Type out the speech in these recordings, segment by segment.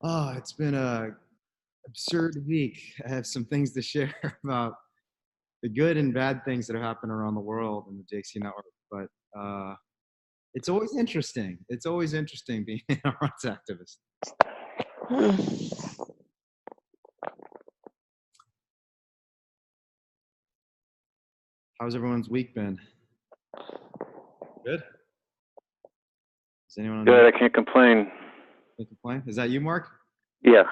Oh, it's been a absurd week. I have some things to share about the good and bad things that have happened around the world in the JXC network. But it's always interesting. It's always interesting being a rights activist. How's everyone's week been? Good. Is anyone on Good, I can't complain. can't complain? Is that you, Mark? Yeah.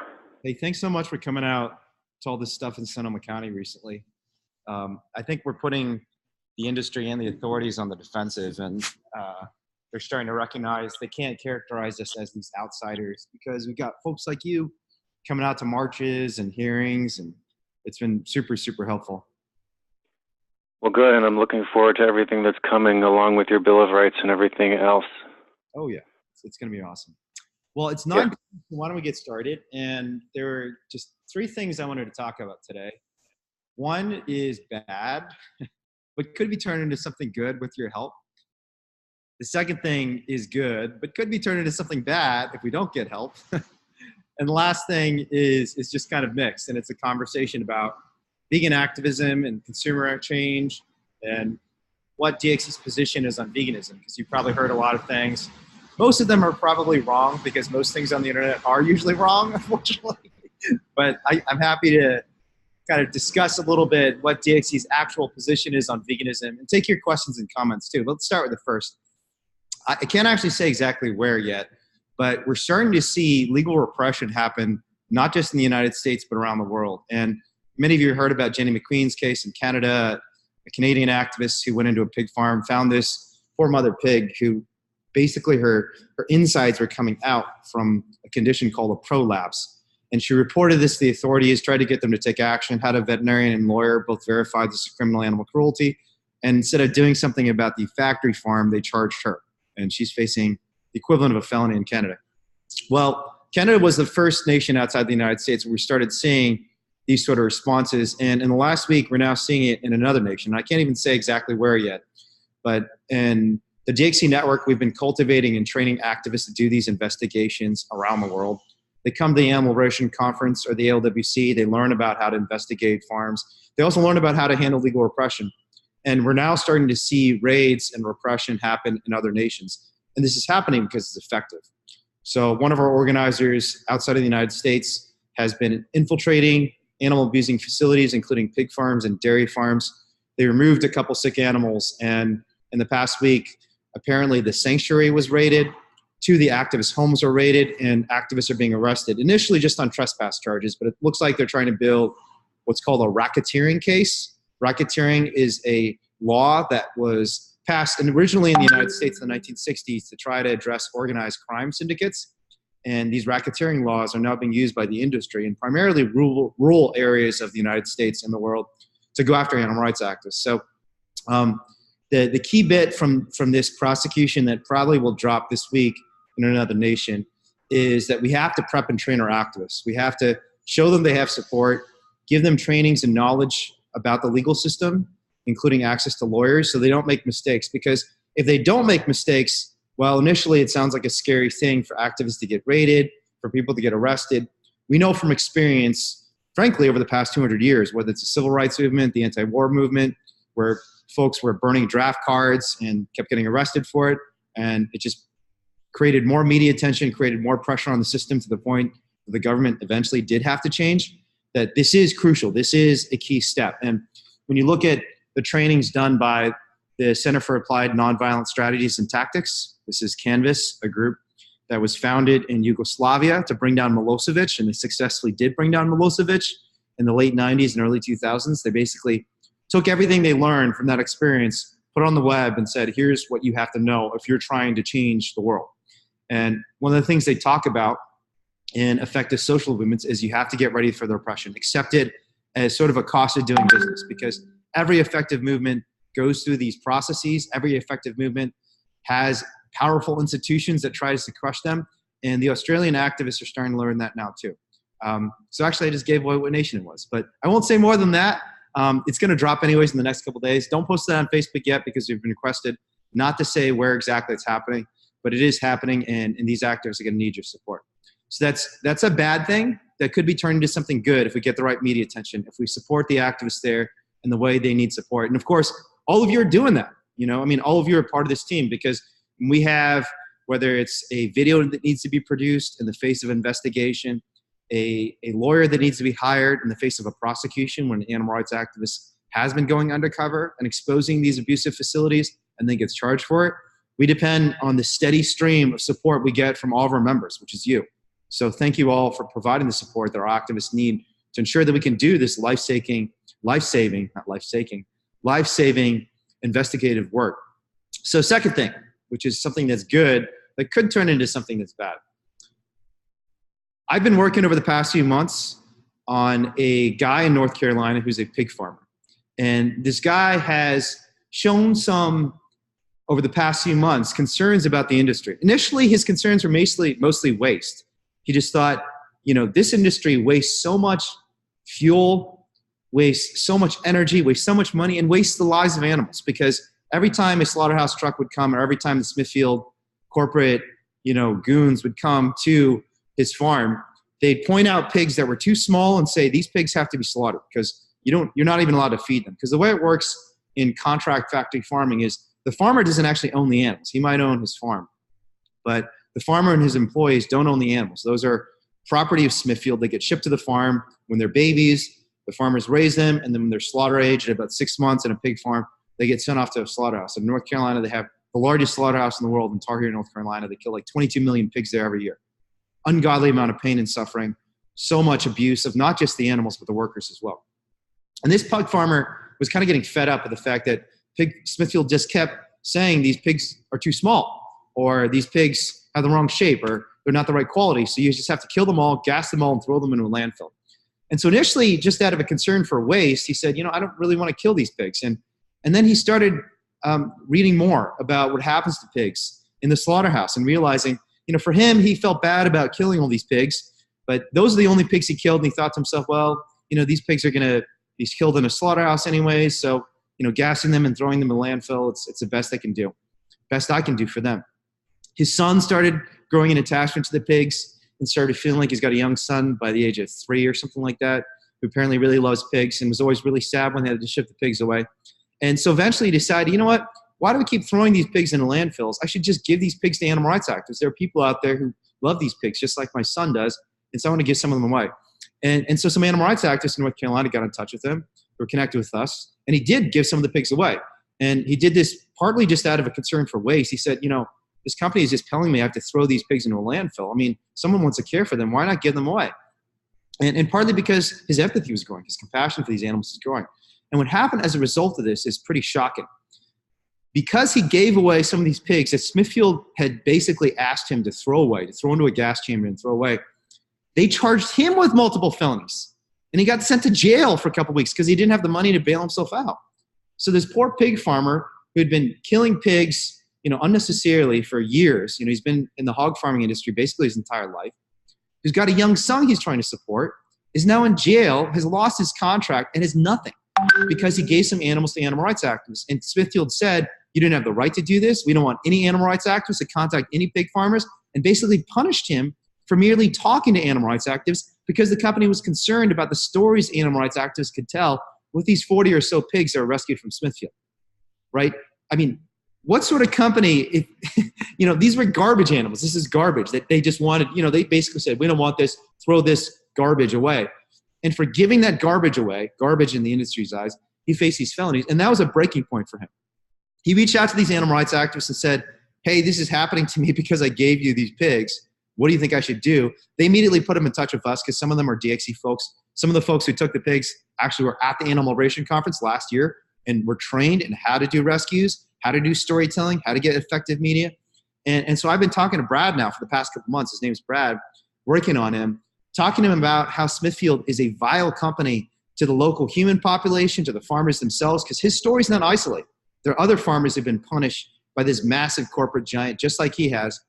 Hey, thanks so much for coming out to all this stuff in Sonoma County recently. I think we're putting the industry and the authorities on the defensive, and they're starting to recognize they can't characterize us as these outsiders because we've got folks like you coming out to marches and hearings, and it's been super, super helpful. Well, good, and I'm looking forward to everything that's coming along with your Bill of Rights and everything else. Oh, yeah. It's going to be awesome. Well, it's not. Yeah. Why don't we get started? And there are just three things I wanted to talk about today. One is bad, but could be turned into something good with your help. The second thing is good, but could be turned into something bad if we don't get help. And the last thing is just kind of mixed, and it's a conversation about vegan activism and consumer change and what DXC's position is on veganism, because you've probably heard a lot of things. Most of them are probably wrong because most things on the internet are usually wrong, unfortunately. But I'm happy to kind of discuss a little bit what DXC's actual position is on veganism and take your questions and comments too. But let's start with the first. I can't actually say exactly where yet, but we're starting to see legal repression happen, not just in the United States, but around the world. And many of you heard about Jenny McQueen's case in Canada, a Canadian activist who went into a pig farm, found this poor mother pig who basically her insides were coming out from a condition called a prolapse. And she reported this to the authorities, tried to get them to take action, had a veterinarian and lawyer both verified this is criminal animal cruelty. And instead of doing something about the factory farm, they charged her. And she's facing the equivalent of a felony in Canada. Well, Canada was the first nation outside the United States where we started seeing these sort of responses. And in the last week, we're now seeing it in another nation. I can't even say exactly where yet. But in the DXC network, we've been cultivating and training activists to do these investigations around the world. They come to the Animal Liberation Conference or the ALWC. They learn about how to investigate farms. They also learn about how to handle legal repression. And we're now starting to see raids and repression happen in other nations. And this is happening because it's effective. So one of our organizers outside of the United States has been infiltrating animal abusing facilities, including pig farms and dairy farms. They removed a couple sick animals. And in the past week, apparently the sanctuary was raided. 2 of the activists' homes were raided, and activists are being arrested, initially just on trespass charges, but it looks like they're trying to build what's called a racketeering case. Racketeering is a law that was passed originally in the United States in the 1960s to try to address organized crime syndicates. And these racketeering laws are now being used by the industry in primarily rural areas of the United States and the world to go after animal rights activists. So the key bit from this prosecution that probably will drop this week in another nation is that we have to prep and train our activists. We have to show them they have support, give them trainings and knowledge about the legal system, including access to lawyers, so they don't make mistakes. Because if they don't make mistakes, well, initially it sounds like a scary thing for activists to get raided, for people to get arrested. We know from experience, frankly, over the past 200 years, whether it's the civil rights movement, the anti-war movement, where folks were burning draft cards and kept getting arrested for it, and it just created more media attention, created more pressure on the system to the point that the government eventually did have to change, that this is crucial. This is a key step. And when you look at the trainings done by the Center for Applied Nonviolent Strategies and Tactics, this is Canvas, a group that was founded in Yugoslavia to bring down Milosevic, and they successfully did bring down Milosevic in the late 90s and early 2000s. They basically took everything they learned from that experience, put it on the web, and said, here's what you have to know if you're trying to change the world. And one of the things they talk about in effective social movements is you have to get ready for the repression, accept it as sort of a cost of doing business, because every effective movement goes through these processes. Every effective movement has powerful institutions that tries to crush them. And the Australian activists are starting to learn that now too. So actually I just gave away what nation it was, but I won't say more than that. It's going to drop anyways in the next couple of days. Don't post that on Facebook yet because we've been requested not to say where exactly it's happening, but it is happening, and these actors are going to need your support. So that's a bad thing that could be turned into something good if we get the right media attention, if we support the activists there in the way they need support. And of course, all of you are doing that. All of you are part of this team, because we have, whether it's a video that needs to be produced in the face of investigation, a lawyer that needs to be hired in the face of a prosecution when an animal rights activist has been going undercover and exposing these abusive facilities and then gets charged for it, we depend on the steady stream of support we get from all of our members, which is you. So thank you all for providing the support that our activists need to ensure that we can do this life-saving investigative work. So second thing, which is something that's good, that could turn into something that's bad. I've been working over the past few months on a guy in North Carolina who's a pig farmer. And this guy has shown some, over the past few months, concerns about the industry. Initially, his concerns were mostly waste. He just thought, this industry wastes so much fuel, wastes so much energy, wastes so much money, and wastes the lives of animals, because every time a slaughterhouse truck would come, or every time the Smithfield corporate, goons would come to his farm, they'd point out pigs that were too small and say, these pigs have to be slaughtered because you're not even allowed to feed them. Because the way it works in contract factory farming is the farmer doesn't actually own the animals. He might own his farm, but the farmer and his employees don't own the animals. Those are property of Smithfield. They get shipped to the farm when they're babies. The farmers raise them, and then when they're slaughter age at about 6 months in a pig farm, they get sent off to a slaughterhouse. In North Carolina, they have the largest slaughterhouse in the world in Tar Heel, North Carolina. They kill like 22 million pigs there every year. Ungodly amount of pain and suffering, so much abuse of not just the animals, but the workers as well. And this pig farmer was kind of getting fed up with the fact that Smithfield just kept saying these pigs are too small, or these pigs have the wrong shape, or they're not the right quality. So you just have to kill them all, gas them all, and throw them into a landfill. And so initially, just out of a concern for waste, he said, I don't really want to kill these pigs. And then he started reading more about what happens to pigs in the slaughterhouse and realizing, for him, he felt bad about killing all these pigs, but those are the only pigs he killed. And he thought to himself, well, these pigs are going to be killed in a slaughterhouse anyway. So, gassing them and throwing them in a landfill, it's the best I can do for them. His son started growing an attachment to the pigs and started feeling like he's got a young son by the age of 3 or something like that, who apparently really loves pigs and was always really sad when they had to ship the pigs away. And so eventually he decided, what? Why do we keep throwing these pigs into landfills? I should just give these pigs to animal rights activists. There are people out there who love these pigs, just like my son does, and so I want to give some of them away. And so some animal rights activists in North Carolina got in touch with him, who were connected with us, and he did give some of the pigs away. And he did this partly just out of a concern for waste. He said, this company is just telling me I have to throw these pigs into a landfill. I mean, someone wants to care for them. Why not give them away? And partly because his empathy was growing, his compassion for these animals is growing. And what happened as a result of this is pretty shocking. Because he gave away some of these pigs that Smithfield had basically asked him to throw away, to throw into a gas chamber and throw away, they charged him with multiple felonies. And he got sent to jail for a couple of weeks because he didn't have the money to bail himself out. So this poor pig farmer who had been killing pigs, unnecessarily for years, he's been in the hog farming industry basically his entire life, who's got a young son he's trying to support, is now in jail, has lost his contract, and has nothing because he gave some animals to animal rights activists. And Smithfield said, you didn't have the right to do this. We don't want any animal rights activists to contact any pig farmers, and basically punished him for merely talking to animal rights activists because the company was concerned about the stories animal rights activists could tell with these 40 or so pigs that were rescued from Smithfield, right? I mean, what sort of company, if, these were garbage animals. This is garbage that they just wanted, they basically said, we don't want this, throw this garbage away. And for giving that garbage away, garbage in the industry's eyes, he faced these felonies. And that was a breaking point for him. He reached out to these animal rights activists and said, hey, this is happening to me because I gave you these pigs. What do you think I should do? They immediately put him in touch with us because some of them are DXE folks. Some of the folks who took the pigs actually were at the Animal Liberation Conference last year and were trained in how to do rescues, how to do storytelling, how to get effective media. And so I've been talking to Brad now for the past couple months. His name's Brad, working on him, talking to him about how Smithfield is a vile company to the local human population, to the farmers themselves, because his story's not isolated. There are other farmers who have been punished by this massive corporate giant, just like he has.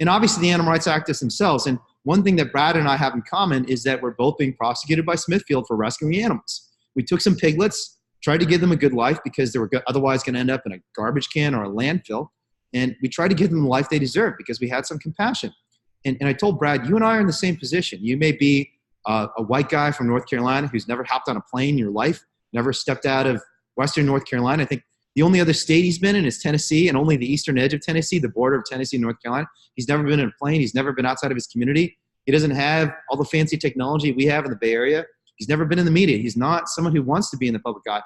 And obviously the animal rights activists themselves. And one thing that Brad and I have in common is that we're both being prosecuted by Smithfield for rescuing animals. We took some piglets, tried to give them a good life because they were otherwise going to end up in a garbage can or a landfill. And we tried to give them the life they deserve because we had some compassion. And I told Brad, you and I are in the same position. You may be a white guy from North Carolina who's never hopped on a plane in your life, never stepped out of Western North Carolina. I think the only other state he's been in is Tennessee, and only the eastern edge of Tennessee, the border of Tennessee and North Carolina. He's never been in a plane. He's never been outside of his community. He doesn't have all the fancy technology we have in the Bay Area. He's never been in the media. He's not someone who wants to be in the public eye.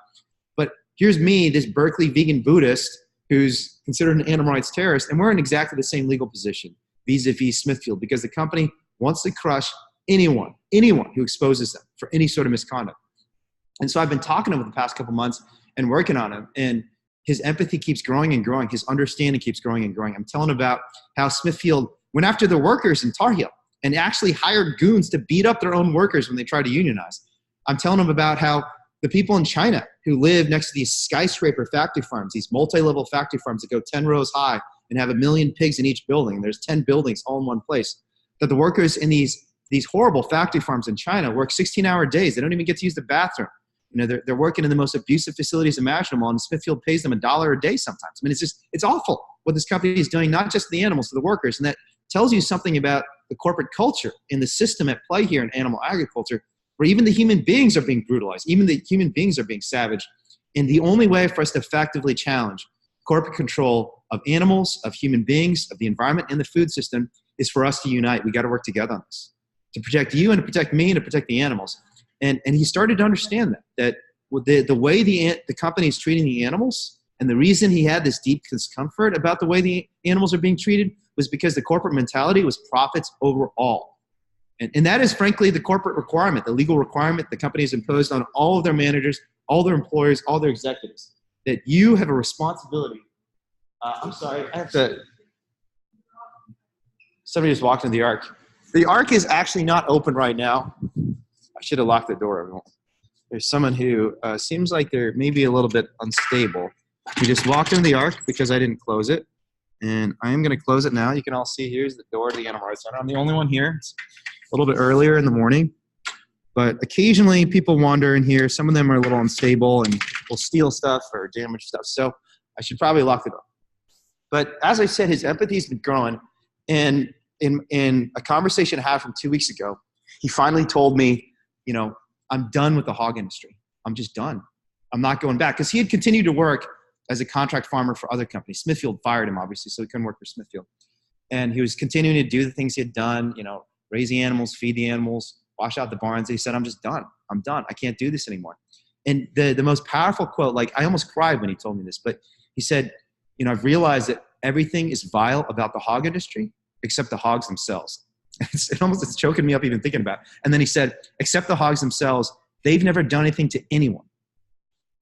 But here's me, this Berkeley vegan Buddhist who's considered an animal rights terrorist, and we're in exactly the same legal position vis-a-vis Smithfield, because the company wants to crush anyone who exposes them for any sort of misconduct. And so I've been talking to him for the past couple months and working on him, and his empathy keeps growing and growing. His understanding keeps growing and growing. I'm telling him about how Smithfield went after the workers in Tar Heel and actually hired goons to beat up their own workers when they tried to unionize. I'm telling him about how the people in China who live next to these skyscraper factory farms, these multi-level factory farms that go 10 rows high and have 1 million pigs in each building. There's 10 buildings all in one place. That the workers in these horrible factory farms in China work 16-hour days. They don't even get to use the bathroom. You know, they're working in the most abusive facilities imaginable, and Smithfield pays them $1 a day sometimes. I mean, it's awful what this company is doing, not just to the animals, to the workers. And that tells you something about the corporate culture and the system at play here in animal agriculture, where even the human beings are being brutalized, even the human beings are being savaged. And the only way for us to effectively challenge corporate control of animals, of human beings, of the environment, and the food system is for us to unite. We got to work together on this to protect you and to protect me and to protect the animals. And he started to understand that the way the company is treating the animals, and the reason he had this deep discomfort about the way the animals are being treated was because the corporate mentality was profits over all. And that is, frankly, the corporate requirement, the legal requirement the company has imposed on all of their managers, all their employers, all their executives, that you have a responsibility. I'm sorry, I have to. Somebody just walked into the Ark. The Ark is actually not open right now. I should have locked the door, everyone. There's someone who seems like they're maybe a little bit unstable. We just walked into the Ark because I didn't close it. And I am going to close it now. You can all see here's the door to the Animal Rights Center. I'm the only one here. It's a little bit earlier in the morning. But occasionally people wander in here. Some of them are a little unstable and will steal stuff or damage stuff. So I should probably lock the door. But as I said, his empathy's been growing. And in a conversation I had from 2 weeks ago, he finally told me, you know, I'm done with the hog industry. I'm just done. I'm not going back. Because he had continued to work as a contract farmer for other companies. Smithfield fired him, obviously, so he couldn't work for Smithfield. And he was continuing to do the things he had done, you know, raise the animals, feed the animals, wash out the barns. And he said, I'm just done. I'm done. I can't do this anymore. And the most powerful quote, like I almost cried when he told me this, but he said, you know, I've realized that everything is vile about the hog industry except the hogs themselves. It's choking me up even thinking about it. And then he said, except the hogs themselves, they've never done anything to anyone.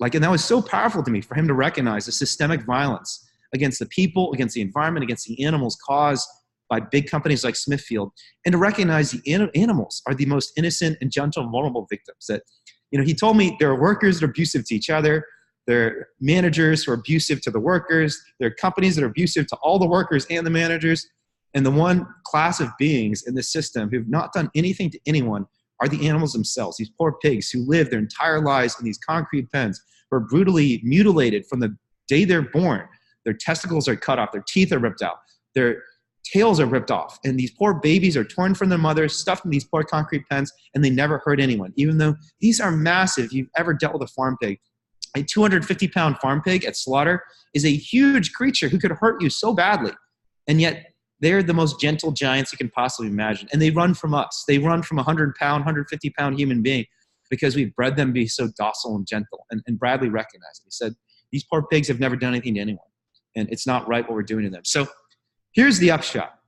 And that was so powerful to me for him to recognize the systemic violence against the people, against the environment, against the animals caused by big companies like Smithfield, and to recognize the animals are the most innocent and gentle and vulnerable victims. That, you know, he told me there are workers that are abusive to each other. There are managers who are abusive to the workers. There are companies that are abusive to all the workers and the managers. And the one class of beings in this system who've not done anything to anyone are the animals themselves, these poor pigs who live their entire lives in these concrete pens, who are brutally mutilated from the day they're born. Their testicles are cut off, their teeth are ripped out, their tails are ripped off, and these poor babies are torn from their mothers, stuffed in these poor concrete pens, and they never hurt anyone, even though these are massive. If you've ever dealt with a farm pig, a 250-pound farm pig at slaughter is a huge creature who could hurt you so badly, and yet they're the most gentle giants you can possibly imagine. And they run from us. They run from a 100-pound, 150-pound human being because we've bred them to be so docile and gentle. And Bradley recognized it. He said, these poor pigs have never done anything to anyone. And it's not right what we're doing to them. So here's the upshot.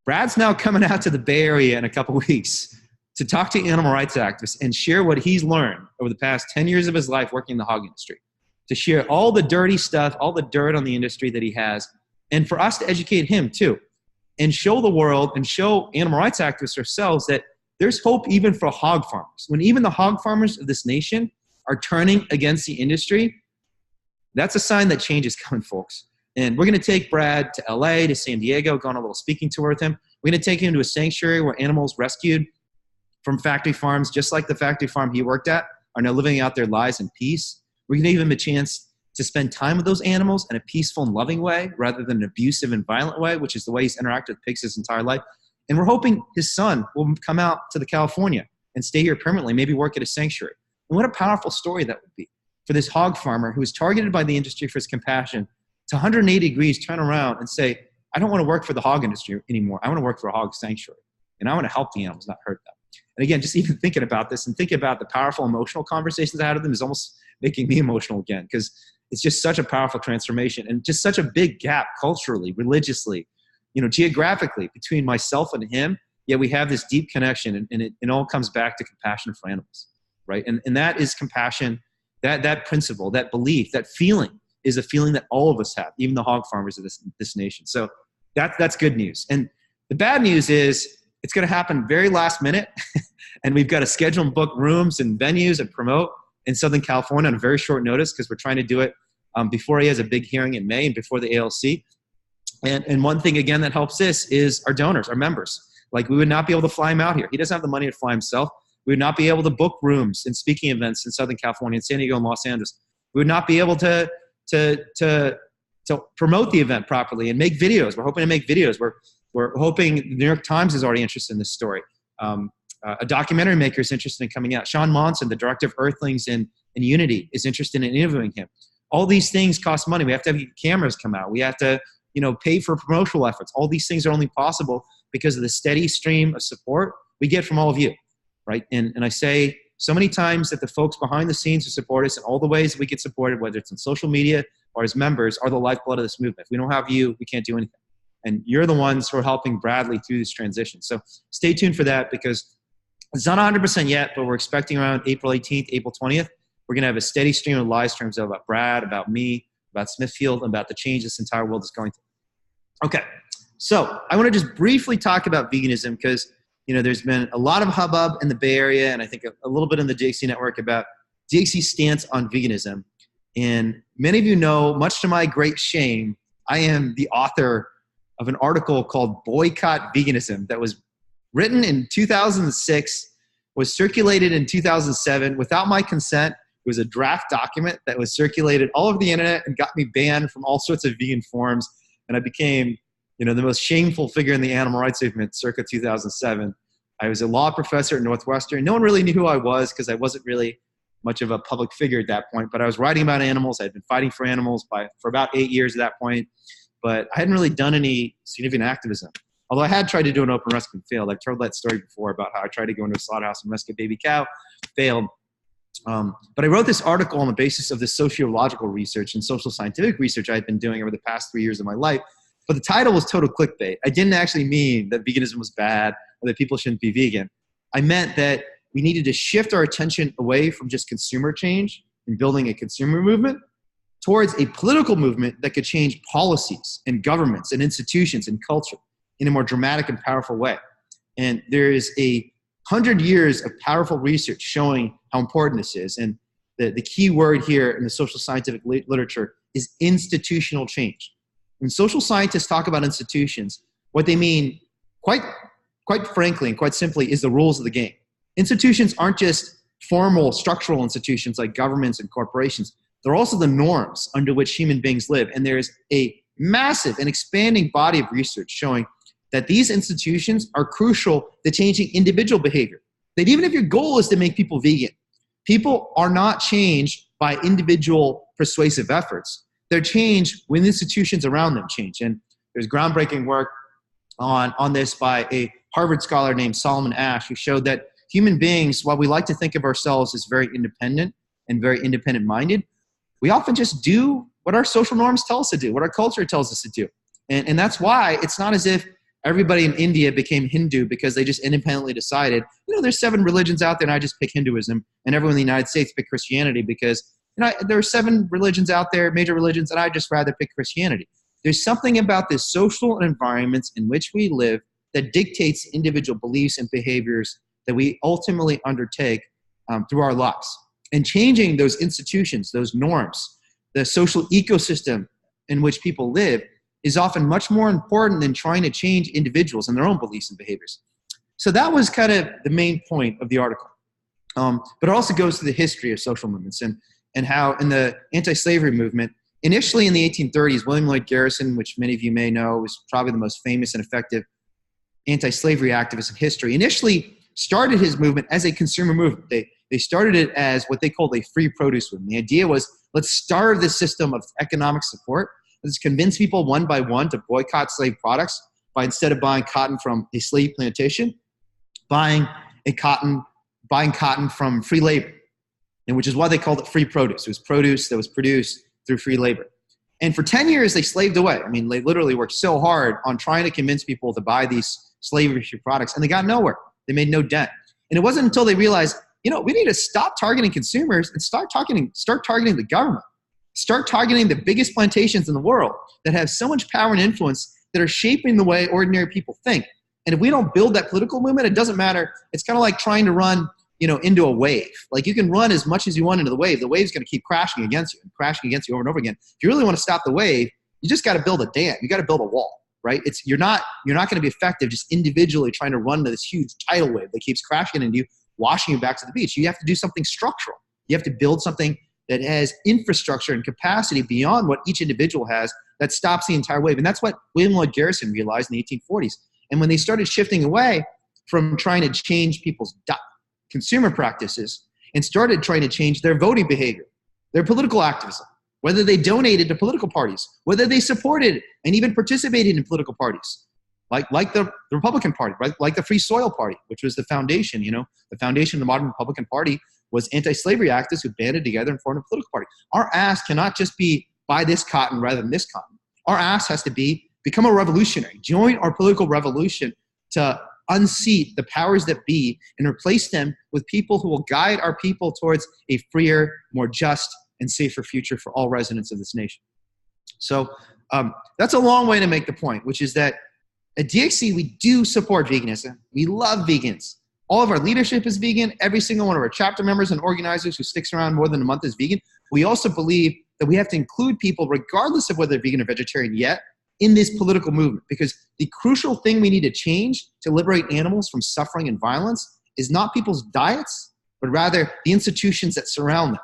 Brad's now coming out to the Bay Area in a couple weeks to talk to animal rights activists and share what he's learned over the past 10 years of his life working in the hog industry, to share all the dirty stuff, all the dirt on the industry that he has, and for us to educate him too. And show the world and show animal rights activists ourselves that there's hope even for hog farmers. When even the hog farmers of this nation are turning against the industry, that's a sign that change is coming, folks. And we're going to take Brad to LA, to San Diego, go on a little speaking tour with him. We're going to take him to a sanctuary where animals rescued from factory farms, just like the factory farm he worked at, are now living out their lives in peace. We're going to give him a chance to spend time with those animals in a peaceful and loving way rather than an abusive and violent way, which is the way he's interacted with pigs his entire life. And we're hoping his son will come out to the California and stay here permanently, maybe work at a sanctuary. And what a powerful story that would be for this hog farmer who was targeted by the industry for his compassion to 180 degrees turn around and say, I don't want to work for the hog industry anymore. I want to work for a hog sanctuary. And I want to help the animals, not hurt them. And again, just even thinking about this and thinking about the powerful emotional conversations I had with them is almost making me emotional again, because it's just such a powerful transformation and just such a big gap culturally, religiously, geographically between myself and him. Yet we have this deep connection, and it all comes back to compassion for animals, right? And that is compassion, that principle, that belief, that feeling is a feeling that all of us have, even the hog farmers of this nation. So that's good news. And the bad news is it's going to happen very last minute, and we've got to schedule and book rooms and venues and promote in Southern California on a very short notice because we're trying to do it before he has a big hearing in May and before the ALC. And one thing, again, that helps this is our donors, our members. Like, we would not be able to fly him out here. He doesn't have the money to fly himself. We would not be able to book rooms and speaking events in Southern California, in San Diego, and Los Angeles. We would not be able to promote the event properly and make videos. We're hoping to make videos. We're hoping the New York Times is already interested in this story. A documentary maker is interested in coming out. Sean Monson, the director of Earthlings and Unity, is interested in interviewing him. All these things cost money. We have to have cameras come out. We have to, pay for promotional efforts. All these things are only possible because of the steady stream of support we get from all of you, right? And I say so many times that the folks behind the scenes who support us in all the ways that we get supported, whether it's on social media or as members, are the lifeblood of this movement. If we don't have you, we can't do anything. And you're the ones who are helping Bradley through this transition. So stay tuned for that, because it's not 100% yet, but we're expecting around April 18th, April 20th. We're going to have a steady stream of live streams about Brad, about me, about Smithfield, and about the change this entire world is going through. Okay, so I want to just briefly talk about veganism because, there's been a lot of hubbub in the Bay Area, and I think a little bit in the DXC network about DXC's stance on veganism. And many of you know, much to my great shame, I am the author of an article called Boycott Veganism that was written in 2006, was circulated in 2007 without my consent. It was a draft document that was circulated all over the internet and got me banned from all sorts of vegan forums. And I became, the most shameful figure in the animal rights movement circa 2007. I was a law professor at Northwestern. No one really knew who I was because I wasn't really much of a public figure at that point. But I was writing about animals. I had been fighting for animals for about 8 years at that point. But I hadn't really done any significant activism. Although I had tried to do an open rescue and failed. I've told that story before about how I tried to go into a slaughterhouse and rescue a baby cow, failed. But I wrote this article on the basis of the sociological research and social scientific research I had been doing over the past 3 years of my life. But the title was total clickbait. I didn't actually mean that veganism was bad or that people shouldn't be vegan. I meant that we needed to shift our attention away from just consumer change and building a consumer movement towards a political movement that could change policies and governments and institutions and culture in a more dramatic and powerful way. And there is 100 years of powerful research showing how important this is. And the key word here in the social scientific literature is institutional change. When social scientists talk about institutions, what they mean, quite frankly and quite simply, is the rules of the game. Institutions aren't just formal structural institutions like governments and corporations. They're also the norms under which human beings live. And there's a massive and expanding body of research showing that these institutions are crucial to changing individual behavior. That even if your goal is to make people vegan, people are not changed by individual persuasive efforts. They're changed when institutions around them change. And there's groundbreaking work on this by a Harvard scholar named Solomon Asch, who showed that human beings, while we like to think of ourselves as very independent and very independent-minded, we often just do what our social norms tell us to do, what our culture tells us to do. And that's why it's not as if everybody in India became Hindu because they just independently decided, there's 7 religions out there and I just pick Hinduism, and everyone in the United States picked Christianity because there are 7 religions out there, major religions, and I'd just rather pick Christianity. There's something about the social environments in which we live that dictates individual beliefs and behaviors that we ultimately undertake through our lives. And changing those institutions, those norms, the social ecosystem in which people live is often much more important than trying to change individuals and their own beliefs and behaviors. So that was kind of the main point of the article. But it also goes to the history of social movements and how in the anti-slavery movement, initially in the 1830s, William Lloyd Garrison, which many of you may know, was probably the most famous and effective anti-slavery activists in history, initially started his movement as a consumer movement. They started it as what they called a free produce movement. The idea was, let's starve the system of economic support. Let's convince people one by one to boycott slave products by, instead of buying cotton from a slave plantation, buying cotton from free labor, and which is why they called it free produce. It was produce that was produced through free labor. And for 10 years, they slaved away. I mean, they literally worked so hard on trying to convince people to buy these slavery-free products, and they got nowhere. They made no dent. And it wasn't until they realized, we need to stop targeting consumers and start targeting the government. Start targeting the biggest plantations in the world that have so much power and influence that are shaping the way ordinary people think. And if we don't build that political movement, it doesn't matter. It's kind of like trying to run, into a wave. Like, you can run as much as you want into the wave. The wave's going to keep crashing against you over and over again. If you really want to stop the wave, you just got to build a dam. You got to build a wall, right? You're not going to be effective just individually trying to run to this huge tidal wave that keeps crashing into you, washing you back to the beach. You have to do something structural. You have to build something that has infrastructure and capacity beyond what each individual has that stops the entire wave. And that's what William Lloyd Garrison realized in the 1840s. And when they started shifting away from trying to change people's consumer practices and started trying to change their voting behavior, their political activism, whether they donated to political parties, whether they supported and even participated in political parties, like the Republican Party, right? Like the Free Soil Party, which was the foundation, the foundation of the modern Republican Party was anti-slavery activists who banded together and formed a political party. Our ask cannot just be buy this cotton rather than this cotton. Our ask has to be become a revolutionary, join our political revolution to unseat the powers that be and replace them with people who will guide our people towards a freer, more just, and safer future for all residents of this nation. So that's a long way to make the point, which is that at DXC, we do support veganism. We love vegans. All of our leadership is vegan. Every single one of our chapter members and organizers who sticks around more than a month is vegan. We also believe that we have to include people, regardless of whether they're vegan or vegetarian yet, in this political movement, because the crucial thing we need to change to liberate animals from suffering and violence is not people's diets, but rather the institutions that surround them,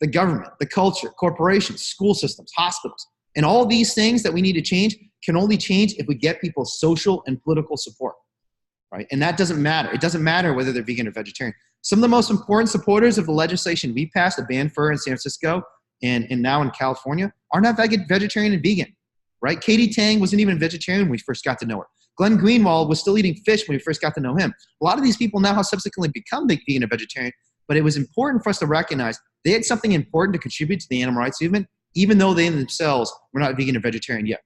the government, the culture, corporations, school systems, hospitals. And all these things that we need to change can only change if we get people's social and political support, right? And that doesn't matter. It doesn't matter whether they're vegan or vegetarian. Some of the most important supporters of the legislation we passed to ban fur in San Francisco and now in California are not vegetarian and vegan. Right? Katie Tang wasn't even vegetarian when we first got to know her. Glenn Greenwald was still eating fish when we first got to know him. A lot of these people now have subsequently become vegan and vegetarian, but it was important for us to recognize they had something important to contribute to the animal rights movement, even though they themselves were not vegan or vegetarian yet.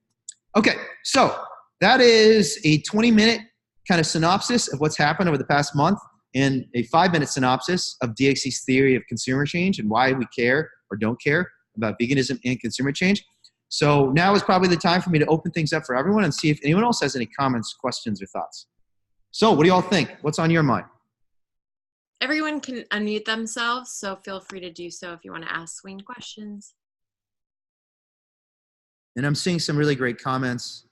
Okay, so that is a 20-minute kind of synopsis of what's happened over the past month and a 5-minute synopsis of DXC's theory of consumer change and why we care or don't care about veganism and consumer change. So now is probably the time for me to open things up for everyone and see if anyone else has any comments, questions, or thoughts. So what do you all think? What's on your mind? Everyone can unmute themselves, so feel free to do so if you want to ask Wayne questions. And I'm seeing some really great comments.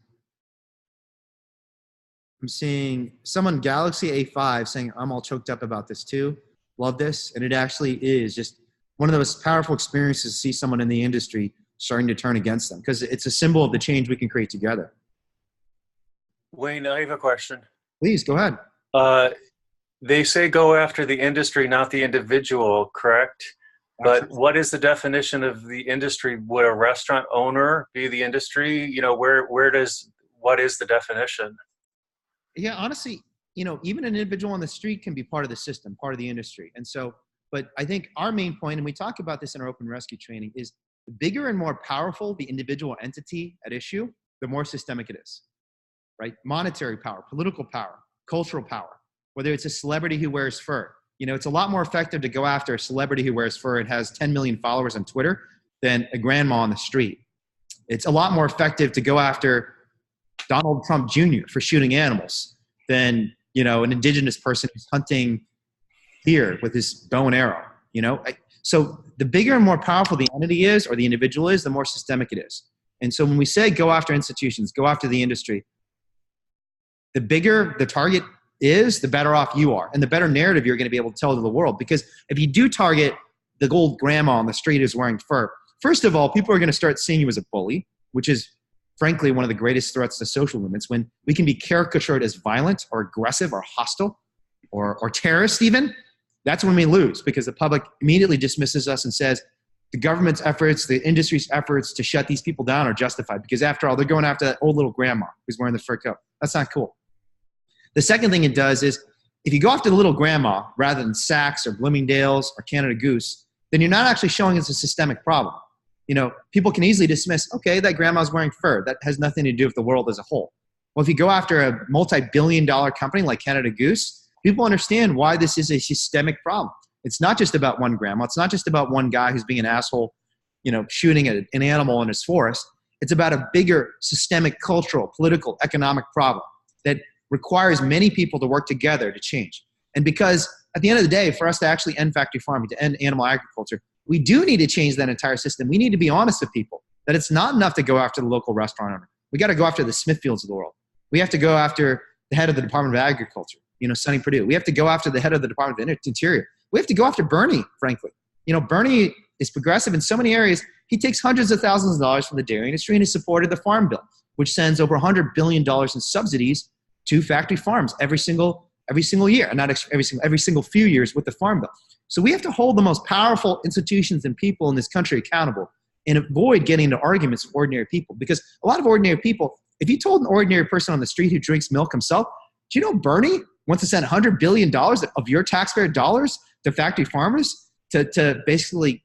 I'm seeing someone, Galaxy A5, saying, I'm all choked up about this too. Love this. And it actually is just one of the most powerful experiences to see someone in the industry starting to turn against them, because it's a symbol of the change we can create together. Wayne, I have a question. Please, go ahead. They say go after the industry, not the individual, correct? But what is the definition of the industry? Would a restaurant owner be the industry? What is the definition? Yeah, honestly, even an individual on the street can be part of the system, part of the industry. And so, but I think our main point, and we talk about this in our open rescue training, is the bigger and more powerful the individual entity at issue, the more systemic it is, right? Monetary power, political power, cultural power, whether it's a celebrity who wears fur. It's a lot more effective to go after a celebrity who wears fur and has 10 million followers on Twitter than a grandma on the street. It's a lot more effective to go after Donald Trump Jr. for shooting animals than, an indigenous person who's hunting deer with his bow and arrow, So the bigger and more powerful the entity is or the individual is, the more systemic it is. And so when we say go after institutions, go after the industry, the bigger the target is, the better off you are and the better narrative you're going to be able to tell to the world. Because if you do target the old grandma on the street who's wearing fur, first of all, people are going to start seeing you as a bully, which is frankly, one of the greatest threats to social movements. When we can be caricatured as violent or aggressive or hostile or terrorist even, that's when we lose, because the public immediately dismisses us and says the government's efforts, the industry's efforts to shut these people down are justified, because after all, they're going after that old little grandma who's wearing the fur coat. That's not cool. The second thing it does is, if you go after the little grandma rather than Saks or Bloomingdale's or Canada Goose, then you're not actually showing it's a systemic problem. People can easily dismiss, okay, that grandma's wearing fur. That has nothing to do with the world as a whole. Well, if you go after a multi-billion-dollar company like Canada Goose, people understand why this is a systemic problem. It's not just about one grandma. It's not just about one guy who's being an asshole, shooting at an animal in his forest. It's about a bigger systemic, cultural, political, economic problem that requires many people to work together to change. And because at the end of the day, for us to actually end factory farming, to end animal agriculture, we do need to change that entire system. We need to be honest with people that it's not enough to go after the local restaurant owner. We got to go after the Smithfields of the world. We have to go after the head of the Department of Agriculture, Sonny Perdue. We have to go after the head of the Department of Interior. We have to go after Bernie, frankly. Bernie is progressive in so many areas. He takes hundreds of thousands of dollars from the dairy industry and has supported the Farm Bill, which sends over $100 billion in subsidies to factory farms every single year, and not every single few years with the Farm Bill. So we have to hold the most powerful institutions and people in this country accountable and avoid getting into arguments with ordinary people. Because a lot of ordinary people, if you told an ordinary person on the street who drinks milk himself, do you know Bernie wants to send $100 billion of your taxpayer dollars to factory farmers to basically,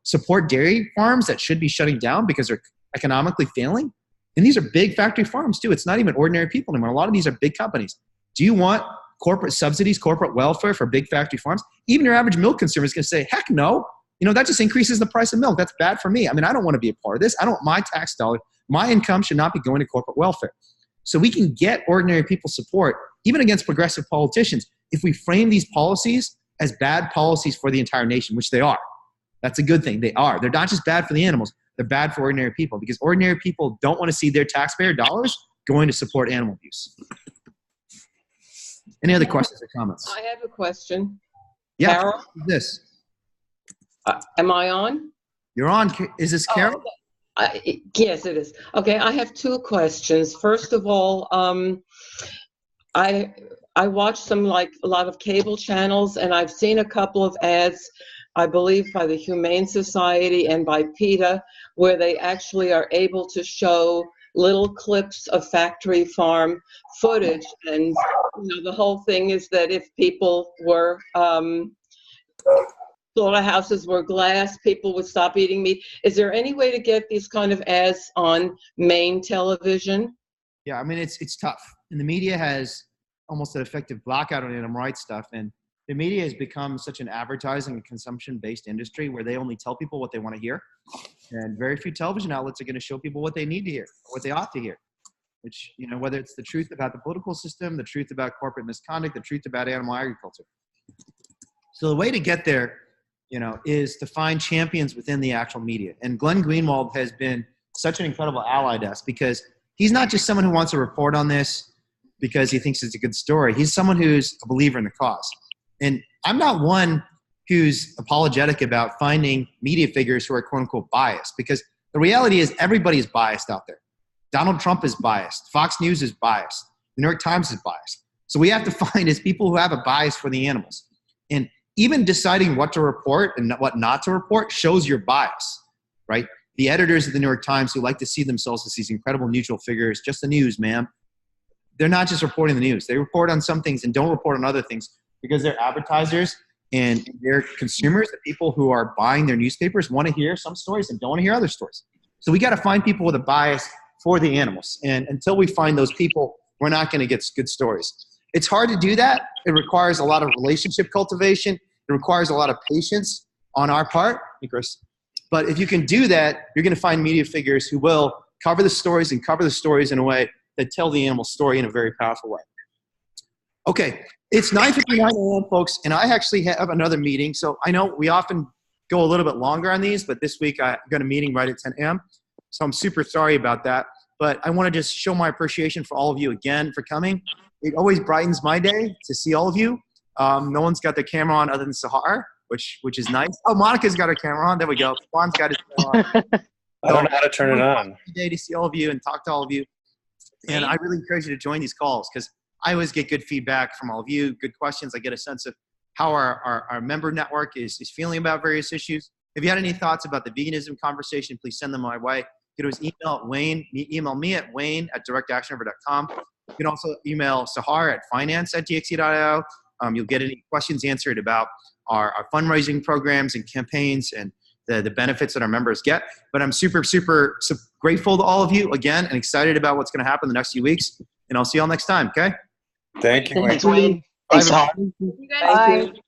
support dairy farms that should be shutting down because they're economically failing? And these are big factory farms too. It's not even ordinary people anymore. A lot of these are big companies. Do you want corporate subsidies, corporate welfare for big factory farms? Even your average milk consumer is going to say, heck no. That just increases the price of milk. That's bad for me. I don't want to be a part of this. I don't want my tax dollar. My income should not be going to corporate welfare. So we can get ordinary people's support, even against progressive politicians, if we frame these policies as bad policies for the entire nation, which they are. That's a good thing. They are. They're not just bad for the animals. They're bad for ordinary people, because ordinary people don't want to see their taxpayer dollars going to support animal abuse. Any other questions or comments? I have a question. Yeah. Carol? This. Am I on? You're on. Is this Carol? Yes, it is. Okay, I have two questions. First of all, I watch a lot of cable channels, and I've seen a couple of ads, I believe by the Humane Society and by PETA, where they actually are able to show little clips of factory farm footage. And the whole thing is that if people were slaughterhouses were glass, people would stop eating meat. Is there any way to get these kind of ads on main television? Yeah, it's tough. And the media has almost an effective blackout on animal rights stuff. And the media has become such an advertising and consumption-based industry where they only tell people what they want to hear. And very few television outlets are going to show people what they need to hear, or what they ought to hear. Which, whether it's the truth about the political system, the truth about corporate misconduct, the truth about animal agriculture. So the way to get there, is to find champions within the actual media. And Glenn Greenwald has been such an incredible ally to us, because he's not just someone who wants to report on this because he thinks it's a good story. He's someone who's a believer in the cause. And I'm not one who's apologetic about finding media figures who are quote unquote biased, because the reality is everybody is biased out there. Donald Trump is biased. Fox News is biased. The New York Times is biased. So we have to find is people who have a bias for the animals. And even deciding what to report and what not to report shows your bias, right? The editors of the New York Times who like to see themselves as these incredible neutral figures, just the news, ma'am. They're not just reporting the news. They report on some things and don't report on other things, because their advertisers and their consumers, the people who are buying their newspapers, want to hear some stories and don't want to hear other stories. So we got to find people with a bias for the animals. And until we find those people, we're not going to get good stories. It's hard to do that. It requires a lot of relationship cultivation. It requires a lot of patience on our part. Hey, Chris. But if you can do that, you're going to find media figures who will cover the stories and cover the stories in a way that tell the animal story in a very powerful way. Okay, it's 9:59 a.m., folks, and I actually have another meeting. So I know we often go a little bit longer on these, but this week I got a meeting right at 10 a.m. So I'm super sorry about that. But I want to just show my appreciation for all of you again for coming. It always brightens my day to see all of you. No one's got their camera on other than Sahar, which is nice. Oh, Monica's got her camera on. There we go. Juan's got his camera on. I don't know how to turn it on. Day to see all of you and talk to all of you. And I really encourage you to join these calls because I always get good feedback from all of you, good questions. I get a sense of how our member network is feeling about various issues. If you had any thoughts about the veganism conversation, please send them my way. You can always email me at wayne@directactionriver.com. You can also email Sahar at finance@dxe.io. You'll get any questions answered about our fundraising programs and campaigns and the benefits that our members get. But I'm super, super grateful to all of you again and excited about what's going to happen the next few weeks. And I'll see you all next time, okay? Thank you. Thanks, Wayne. Bye, Thanks, everybody. Howard. You guys Thank you.